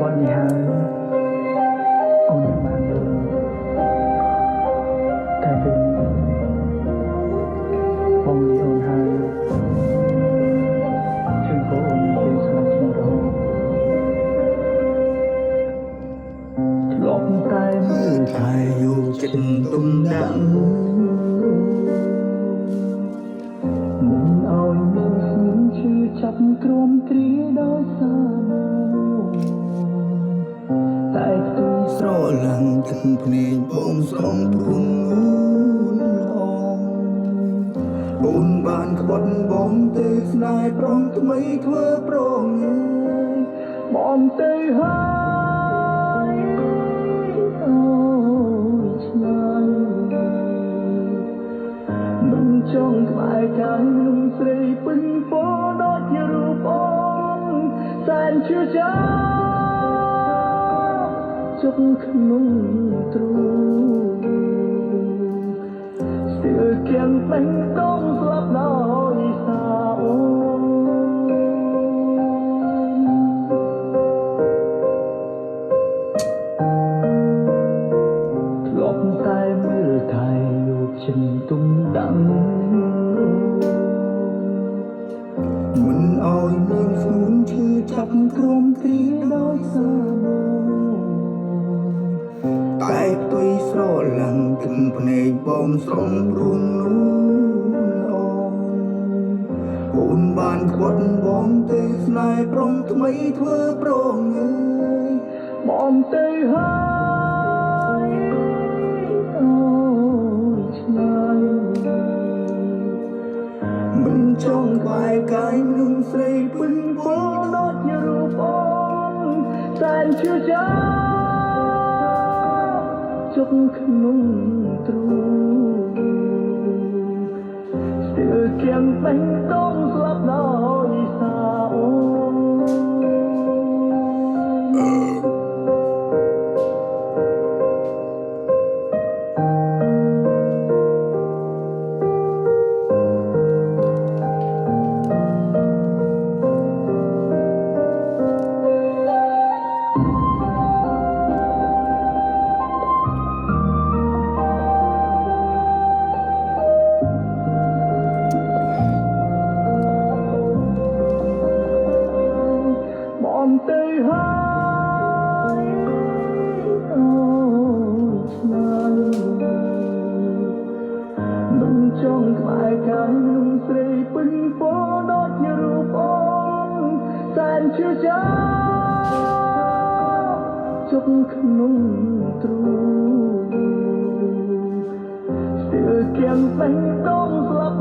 បននេះហើយអូនបានលើតែពេលបងលីអូនហើយជើងក៏អូនពេលស្លាប់ជាងរហូតធ្លាប់តែមើលតែយកចិត្តទុំដាក់មិនឲ្យមានស្ងៀមឈឺចាប់គ្រាំគ្រាដោយសារតែផ្ទុយស្រឡាំងទឹកភ្នែកបងស្រងព្រុងអូនបានក្បត់បងទៅស្នេហ៍ប្រងថ្មីធ្វើប្រងបងទៅហើយអូយឆ្ងាយមិនចង់ក្បែរកាយនឹងស្រីពេញពោដូចជារូបអូនសែនឈឺចាប់ជុកក្នុងទ្រូងស្ទើរគៀងពេញដងស្លាប់ដោយសារអូនធ្លាប់តែមើលថែយកចិនទុំដាំមិនឲ្យមានស្ងួនឈឺចាប់គ្រុំគ្រាដោយសារតែផ្ទុយស្រឡាំងទឹកភ្នែកបងស្រងព្រុងអូនបានក្បត់បងទៅស្នេហ៍ប្រងថ្មីធ្វើប្រងបងទៅហើយអូយឆ្ងាយមិនចង់ក្បែរកាយនឹងស្រីពេញពោដូចជារូបអូនសែនឈឺចាប់ជុកក្នុងទ្រូងស្ទើរគៀងពេញដងស្លាប់ដោយសារអូនទៅហើយអូយឆ្ងាយមិនចង់ក្បែរកាយនឹងស្រីពេញពោដូចជារូបអូនសែនឈឺចាប់ជុកក្នុងទ្រូងស្ទើរគៀងពេញដងស្លាប់